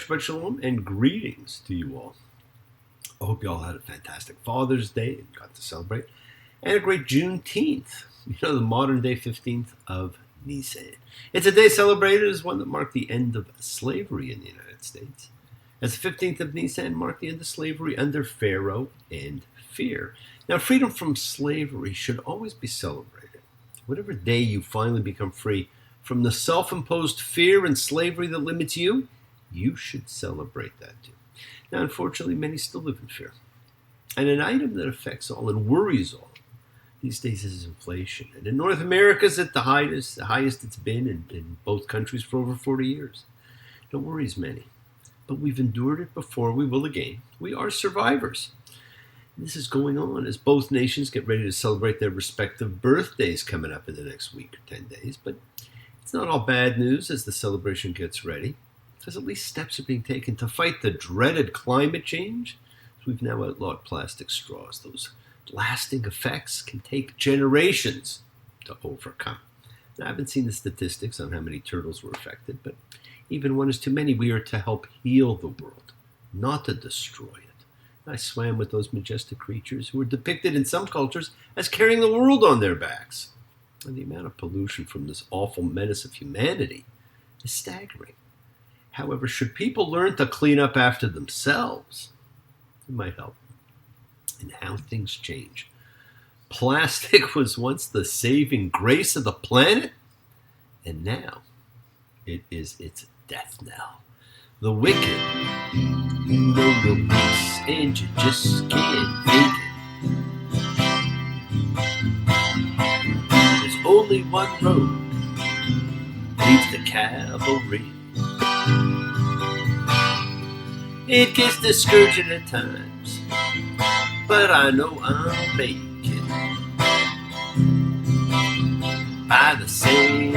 Shabbat Shalom and greetings to you all. I hope you all had a fantastic Father's Day and got to celebrate. And a great Juneteenth, the modern day 15th of Nisan. It's a day celebrated as one that marked the end of slavery in the United States. As the 15th of Nisan marked the end of slavery under Pharaoh and fear. Now, freedom from slavery should always be celebrated. Whatever day you finally become free from the self-imposed fear and slavery that limits you, you should celebrate that too. Now, unfortunately, many still live in fear. And an item that affects all and worries all these days is inflation. And in North America, it's at the highest it's been in both countries for over 40 years. It worries many. But we've endured it before, we will again. We are survivors. This is going on as both nations get ready to celebrate their respective birthdays coming up in the next week or 10 days. But it's not all bad news as the celebration gets ready, because at least steps are being taken to fight the dreaded climate change. We've now outlawed plastic straws. Those lasting effects can take generations to overcome. Now, I haven't seen the statistics on how many turtles were affected, but even one is too many. We are to help heal the world, not to destroy it. I swam with those majestic creatures who were depicted in some cultures as carrying the world on their backs. And the amount of pollution from this awful menace of humanity is staggering. However, should people learn to clean up after themselves, it might help in how things change. Plastic was once the saving grace of the planet, and now it is its death knell. The wicked know no peace, and you just can't fake it. There's only one road leads to cavalry. It gets discouraging at times, but I know I'll make it by the saving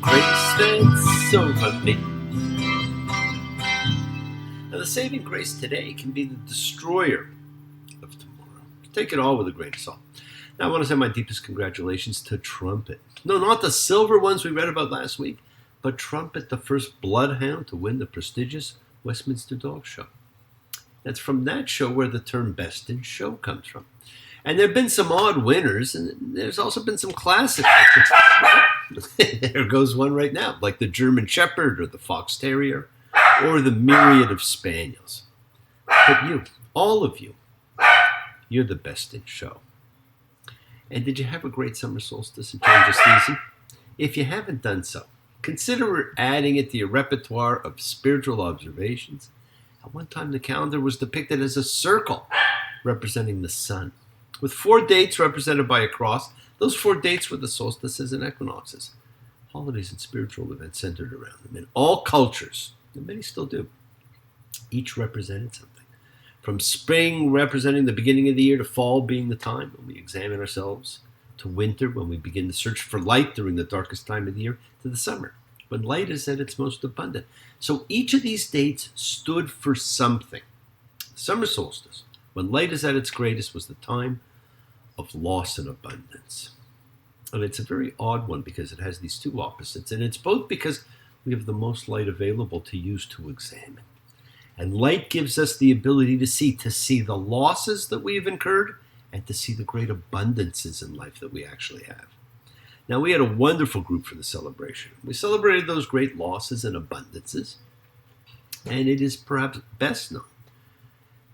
grace that's over me. Now, the saving grace today can be the destroyer of tomorrow. Take it all with a grain of salt. Now, I want to send my deepest congratulations to Trumpet. No, not the silver ones we read about last week, but Trumpet, the first bloodhound to win the prestigious Westminster Dog Show. That's from that show where the term best in show comes from. And there have been some odd winners, and there's also been some classics. There goes one right now, like the German Shepherd or the Fox Terrier or the myriad of Spaniels. But you, all of you, you're the best in show. And did you have a great summer solstice and change of season? If you haven't done so, consider adding it to your repertoire of spiritual observations. At one time, the calendar was depicted as a circle representing the sun, with 4 dates represented by a cross. Those 4 dates were the solstices and equinoxes, holidays and spiritual events centered around them. In all cultures, and many still do, each represented something. From spring representing the beginning of the year to fall being the time when we examine ourselves, to winter when we begin to search for light during the darkest time of the year, to the summer when light is at its most abundant. So each of these dates stood for something. The summer solstice, when light is at its greatest, was the time of loss and abundance. And it's a very odd one because it has these two opposites. And it's both because we have the most light available to use to examine. And light gives us the ability to see the losses that we have incurred and to see the great abundances in life that we actually have. Now, we had a wonderful group for the celebration. We celebrated those great losses and abundances, and it is perhaps best known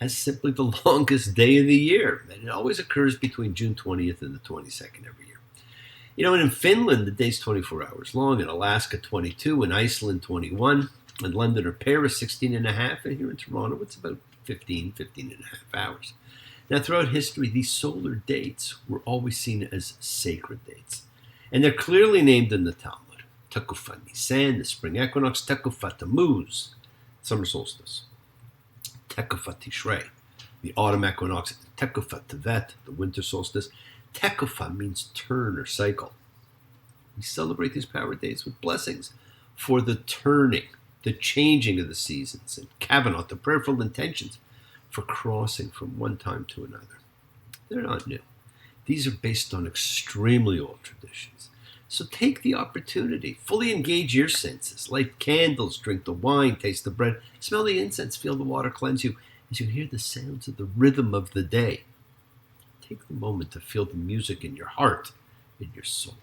as simply the longest day of the year. And it always occurs between June 20th and the 22nd every year. And in Finland, the day's 24 hours long. In Alaska, 22. In Iceland, 21. In London or Paris, 16 and a half. And here in Toronto, it's about 15 and a half hours. Now, throughout history, these solar dates were always seen as sacred dates. And they're clearly named in the Talmud. Tekufa Nisan, the spring equinox. Tekufa Tammuz, summer solstice. Tekufa Tishrei, the autumn equinox. Tekufa Tevet, the winter solstice. Tekufa means turn or cycle. We celebrate these power days with blessings for the turning, the changing of the seasons, and Kavanah, the prayerful intentions for crossing from one time to another. They're not new. These are based on extremely old traditions. So take the opportunity, fully engage your senses, light candles, drink the wine, taste the bread, smell the incense, feel the water cleanse you as you hear the sounds of the rhythm of the day. Take the moment to feel the music in your heart, in your soul.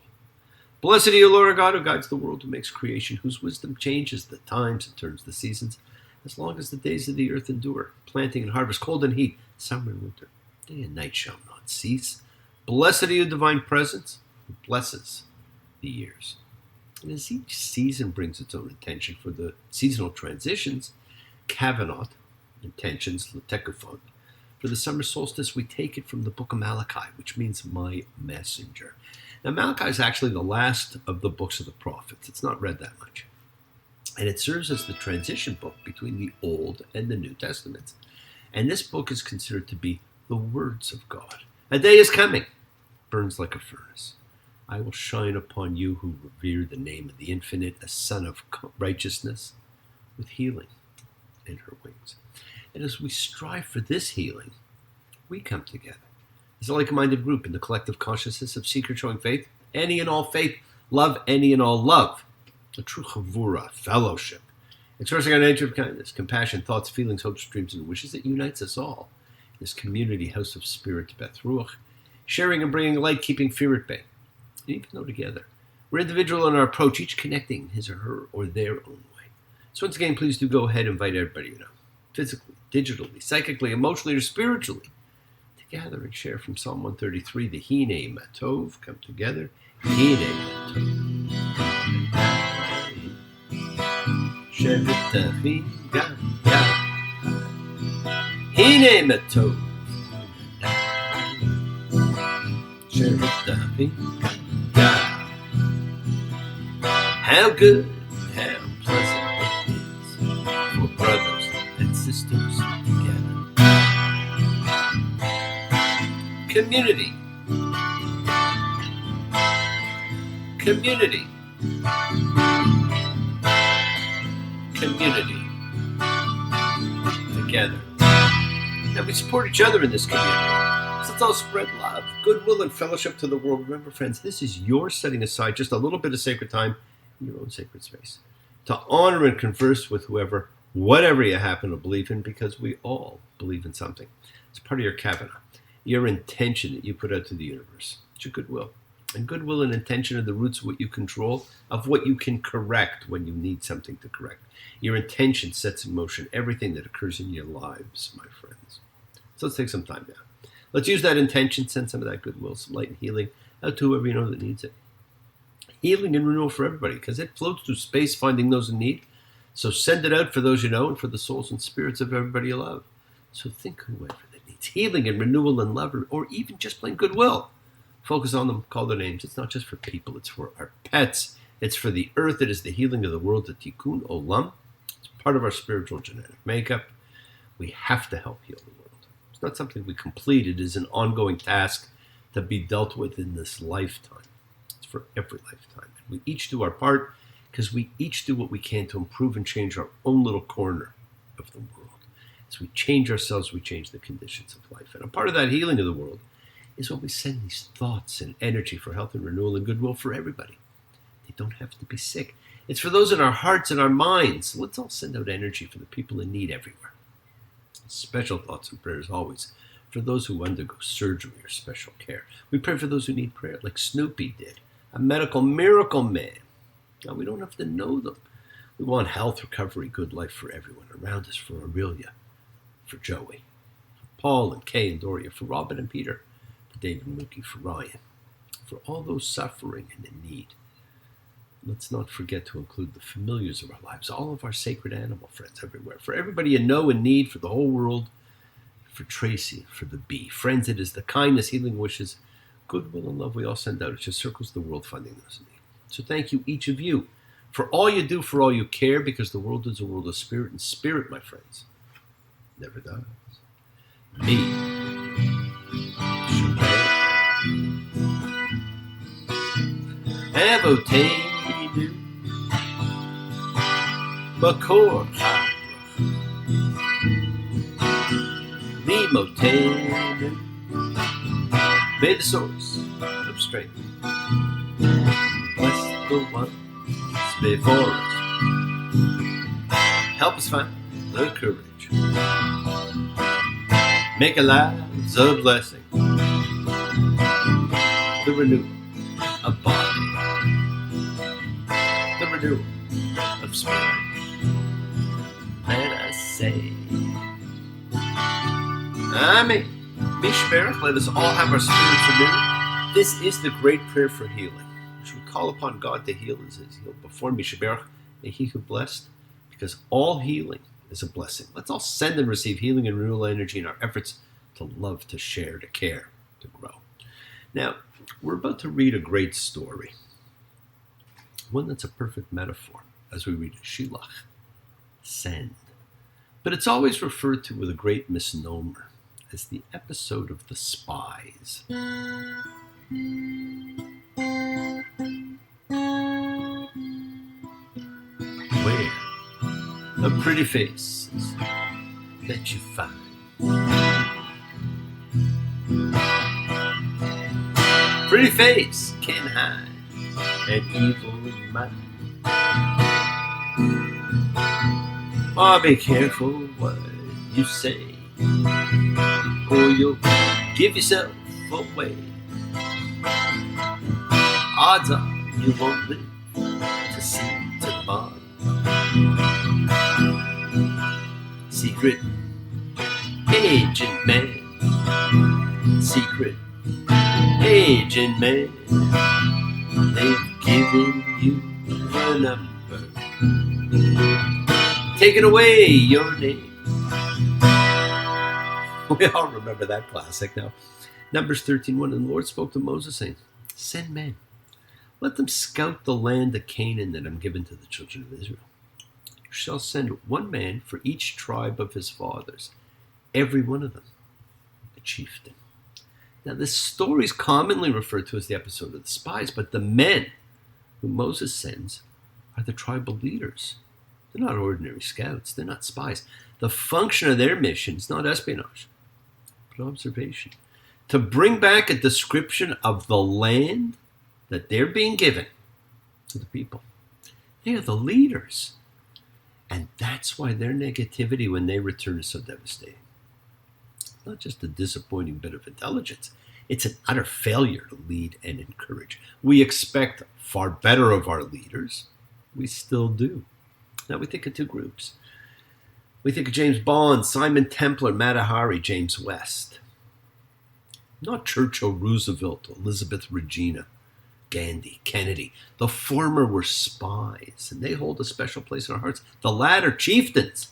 Blessed are you, Lord our God, who guides the world, who makes creation, whose wisdom changes the times and turns the seasons, as long as the days of the earth endure, planting and harvest, cold and heat, summer and winter. Day and night shall not cease. Blessed are you, divine presence, who blesses the years. And as each season brings its own intention for the seasonal transitions, Kavanaught, intentions, L'Tekufon, for the summer solstice, we take it from the book of Malachi, which means my messenger. Now, Malachi is actually the last of the books of the prophets. It's not read that much. And it serves as the transition book between the Old and the New Testaments. And this book is considered to be the words of God. A day is coming, burns like a furnace. I will shine upon you who revere the name of the Infinite, a son of righteousness, with healing in her wings. And as we strive for this healing, we come together as a like-minded group in the collective consciousness of seekers showing faith, any and all faith, love, any and all love, a true chavura, fellowship, expressing our nature of kindness, compassion, thoughts, feelings, hopes, dreams, and wishes that unites us all in this community house of spirit, Beth Ruach, sharing and bringing light, keeping fear at bay. And even though together, we're individual in our approach, each connecting his or her or their own way. So once again, please do go ahead and invite everybody you know, physically, digitally, psychically, emotionally, or spiritually, to gather and share from Psalm 133, the Hine Matov, come together, Hine Matov. Shevitavim Gam Hine Matov. Shevitavim Gam. How good, how pleasant it is for brothers and sisters together. Community. Community. Community. Together. And we support each other in this community. So let's all spread love, goodwill, and fellowship to the world. Remember, friends, this is your setting aside just a little bit of sacred time in your own sacred space to honor and converse with whoever, whatever you happen to believe in, because we all believe in something. It's part of your kavanah, your intention that you put out to the universe. It's your goodwill. And goodwill and intention are the roots of what you control, of what you can correct when you need something to correct. Your intention sets in motion everything that occurs in your lives, my friends. So let's take some time now. Let's use that intention, send some of that goodwill, some light and healing out to whoever you know that needs it. Healing and renewal for everybody, because it floats through space finding those in need. So send it out for those you know and for the souls and spirits of everybody you love. So think whoever that needs healing and renewal and love, or even just plain goodwill. Focus on them, call their names. It's not just for people, it's for our pets. It's for the earth. It is the healing of the world, the tikkun olam. It's part of our spiritual genetic makeup. We have to help heal the world. It's not something we complete. It is an ongoing task to be dealt with in this lifetime. It's for every lifetime. And we each do our part because we each do what we can to improve and change our own little corner of the world. As we change ourselves, we change the conditions of life. And a part of that healing of the world is when we send these thoughts and energy for health and renewal and goodwill for everybody. They don't have to be sick. It's for those in our hearts and our minds. So let's all send out energy for the people in need everywhere. Special thoughts and prayers always for those who undergo surgery or special care. We pray for those who need prayer, like Snoopy did, a medical miracle man. Now, we don't have to know them. We want health, recovery, good life for everyone around us, for Aurelia, for Joey, for Paul and Kay and Doria, for Robin and Peter, for David and Mookie, for Ryan, for all those suffering and in need. Let's not forget to include the familiars of our lives, all of our sacred animal friends everywhere, for everybody you know in need, for the whole world, for Tracy, for the bee. Friends, it is the kindness, healing wishes, goodwill, and love we all send out. It just circles the world finding those in need. So thank you, each of you, for all you do, for all you care, because the world is a world of spirit, and spirit, my friends, never dies. Me. Avotainu Makor Limotenu. May the source of strength the ones before us. Help us find the courage. Make our lives a blessing. The renewal of body. The renewal of spirit. Let us say, Amen. Mishperach, let us all have our spirits renewed. This is the great prayer for healing. As we call upon God to heal as He's healed before Mishperach, may He who blessed, because all healing is a blessing. Let's all send and receive healing and renewal energy in our efforts to love, to share, to care, to grow. Now, we're about to read a great story. One that's a perfect metaphor as we read Shelach, send. But it's always referred to with a great misnomer as the episode of the spies. Where the pretty faces that you find pretty face can hide an evil mind. Oh, be careful what you say, or you'll give yourself away. Odds are you won't live to see tomorrow. Secret agent man, secret agent man, they've given you a number, taken away your name. We all remember that classic now. Numbers 13:1, and the Lord spoke to Moses, saying, send men, let them scout the land of Canaan that I'm given to the children of Israel. You shall send one man for each tribe of his fathers, every one of them a chieftain. Now, this story is commonly referred to as the episode of the spies, but the men who Moses sends are the tribal leaders. They're not ordinary scouts. They're not spies. The function of their mission is not espionage, but observation. To bring back a description of the land that they're being given to the people. They are the leaders. And that's why their negativity when they return is so devastating. It's not just a disappointing bit of intelligence. It's an utter failure to lead and encourage. We expect far better of our leaders. We still do. Now we think of two groups. We think of James Bond, Simon Templar, Mata Hari, James West. Not Churchill, Roosevelt, Elizabeth Regina, Gandhi, Kennedy. The former were spies, and they hold a special place in our hearts. The latter, chieftains,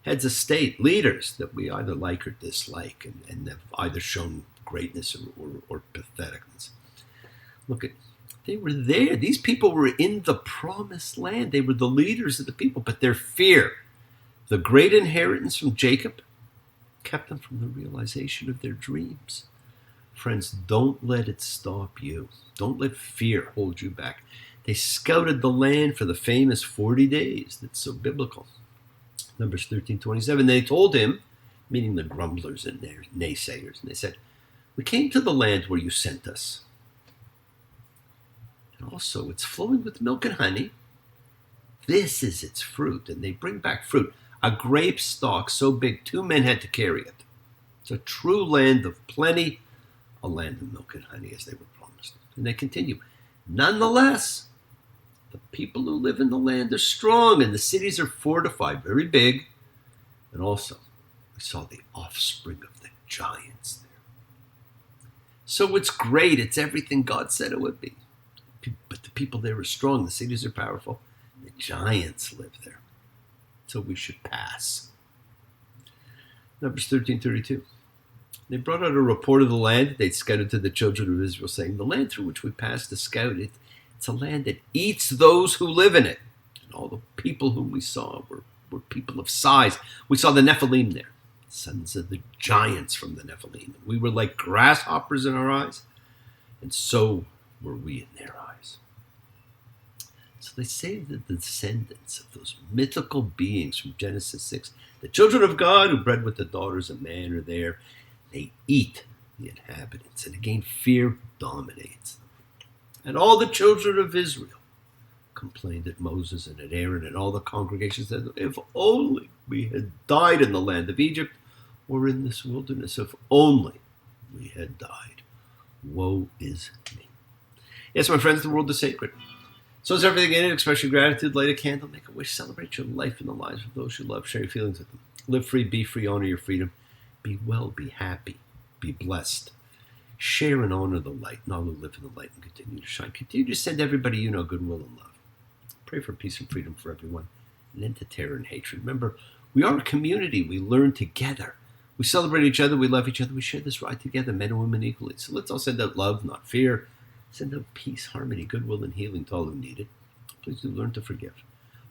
heads of state, leaders that we either like or dislike, and have either shown greatness or patheticness. Look at, they were there. These people were in the promised land. They were the leaders of the people, but their fear, the great inheritance from Jacob, kept them from the realization of their dreams. Friends, don't let it stop you. Don't let fear hold you back. They scouted the land for the famous 40 days. That's so biblical. Numbers 13:27. They told him, meaning the grumblers and their naysayers, and they said, we came to the land where you sent us. And also, it's flowing with milk and honey. This is its fruit. And they bring back fruit. A grape stalk so big 2 men had to carry it. It's a true land of plenty, a land of milk and honey as they were promised. And they continue. Nonetheless, the people who live in the land are strong and the cities are fortified, very big. And also, we saw the offspring of the giants there. So it's great. It's everything God said it would be. But the people there are strong. The cities are powerful. The giants live there. So we should pass. Numbers 13:32. They brought out a report of the land they'd scouted to the children of Israel, saying, the land through which we passed to scout it, it's a land that eats those who live in it. And all the people whom we saw were people of size. We saw the Nephilim there, sons of the giants from the Nephilim. We were like grasshoppers in our eyes, and so were we in their eyes. So they say that the descendants of those mythical beings from Genesis 6, the children of God who bred with the daughters of man are there. They eat the inhabitants, and again fear dominates them. And all the children of Israel complained at Moses and at Aaron and all the congregations said, if only we had died in the land of Egypt or in this wilderness, if only we had died. Woe is me. Yes, my friends, the world is sacred. So is everything in it. Express your gratitude, light a candle, make a wish, celebrate your life and the lives of those you love, share your feelings with them. Live free, be free, honor your freedom. Be well, be happy, be blessed. Share and honor the light, and all who live in the light and continue to shine. Continue to send everybody you know goodwill and love. Pray for peace and freedom for everyone, and end to terror and hatred. Remember, we are a community. We learn together. We celebrate each other. We love each other. We share this ride together, men and women equally. So let's all send out love, not fear. Send out peace, harmony, goodwill, and healing to all who need it. Please do learn to forgive.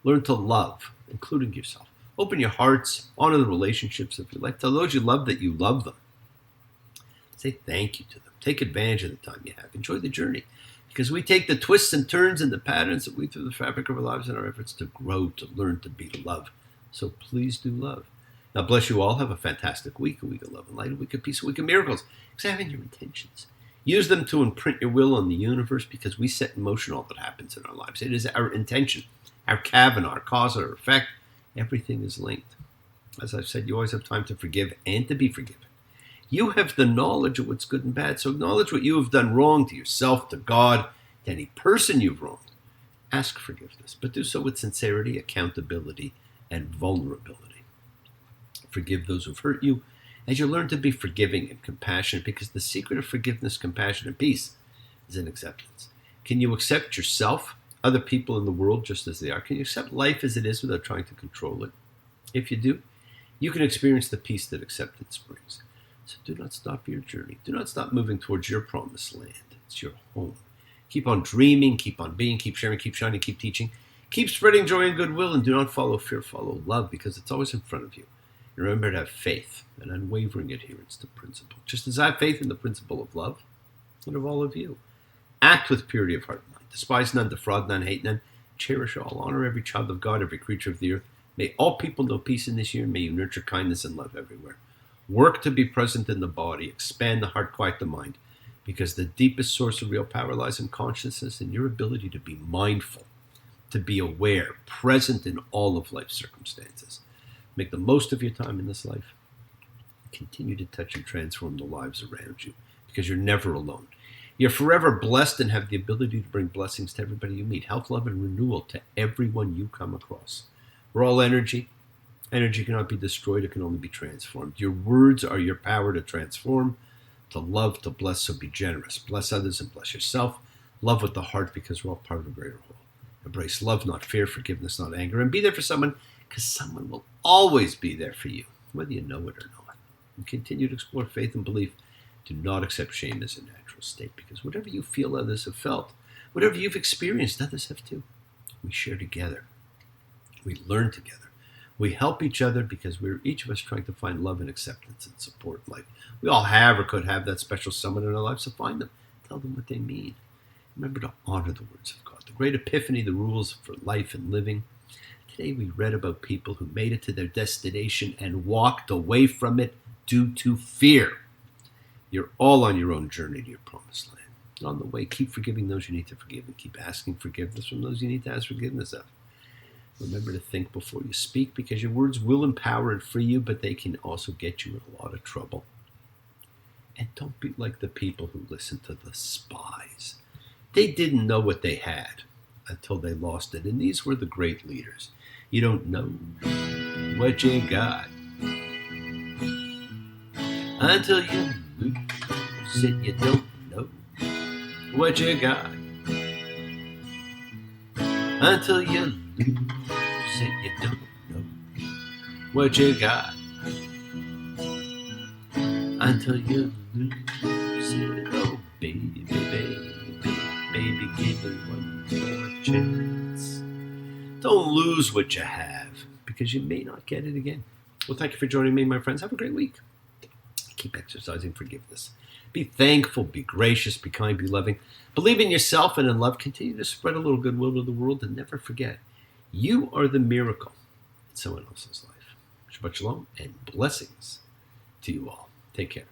Learn to love, including yourself. Open your hearts. Honor the relationships of your life. Tell those you love that you love them. Say thank you to them. Take advantage of the time you have. Enjoy the journey. Because we take the twists and turns and the patterns that weave through the fabric of our lives in our efforts to grow, to learn, to be, to love. So please do love. Now bless you all. Have a fantastic week. A week of love and light. A week of peace. A week of miracles. Examine your intentions. Use them to imprint your will on the universe because we set in motion all that happens in our lives. It is our intention, our Kavanaugh, our cause, our effect. Everything is linked. As I've said, you always have time to forgive and to be forgiven. You have the knowledge of what's good and bad, so acknowledge what you have done wrong to yourself, to God, to any person you've wronged. Ask forgiveness, but do so with sincerity, accountability, and vulnerability. Forgive those who've hurt you as you learn to be forgiving and compassionate, because the secret of forgiveness, compassion, and peace is in acceptance. Can you accept yourself, other people in the world just as they are? Can you accept life as it is without trying to control it? If you do, you can experience the peace that acceptance brings. So do not stop your journey. Do not stop moving towards your promised land. It's your home. Keep on dreaming, keep on being, keep sharing, keep shining, keep teaching. Keep spreading joy and goodwill, and do not follow fear, follow love, because it's always in front of you. And remember to have faith and unwavering adherence to principle. Just as I have faith in the principle of love, and of all of you. Act with purity of heart and mind. Despise none, defraud none, hate none. Cherish all. Honor every child of God, every creature of the earth. May all people know peace in this year, and may you nurture kindness and love everywhere. Work to be present in the body. Expand the heart, quiet the mind. Because the deepest source of real power lies in consciousness and your ability to be mindful, to be aware, present in all of life's circumstances. Make the most of your time in this life. Continue to touch and transform the lives around you, because you're never alone. You're forever blessed and have the ability to bring blessings to everybody you meet. Health, love, and renewal to everyone you come across. We're all energy. Energy cannot be destroyed. It can only be transformed. Your words are your power to transform, to love, to bless, so be generous. Bless others and bless yourself. Love with the heart, because we're all part of a greater whole. Embrace love, not fear, forgiveness, not anger, and be there for someone, because someone will always be there for you, whether you know it or not. And continue to explore faith and belief. Do not accept shame as a natural state, because whatever you feel others have felt, whatever you've experienced, others have too. We share together. We learn together. We help each other because we're each of us trying to find love and acceptance and support in life. We all have or could have that special someone in our lives, so find them. Tell them what they mean. Remember to honor the words of God, the great epiphany, the rules for life and living. Today we read about people who made it to their destination and walked away from it due to fear. You're all on your own journey to your promised land. On the way, keep forgiving those you need to forgive, and keep asking forgiveness from those you need to ask forgiveness of. Remember to think before you speak, because your words will empower and free you, but they can also get you in a lot of trouble. And don't be like the people who listen to the spies. They didn't know what they had until they lost it, and these were the great leaders. You don't know what you got until you lose it. You don't know what you got until you lose it. You don't know what you got until you lose it. Oh, baby, baby, baby, give it one more chance. Don't lose what you have, because you may not get it again. Well, thank you for joining me, my friends. Have a great week. Keep exercising forgiveness. Be thankful, be gracious, be kind, be loving. Believe in yourself and in love. Continue to spread a little goodwill to the world, and never forget, you are the miracle in someone else's life. Shabbat shalom and blessings to you all. Take care.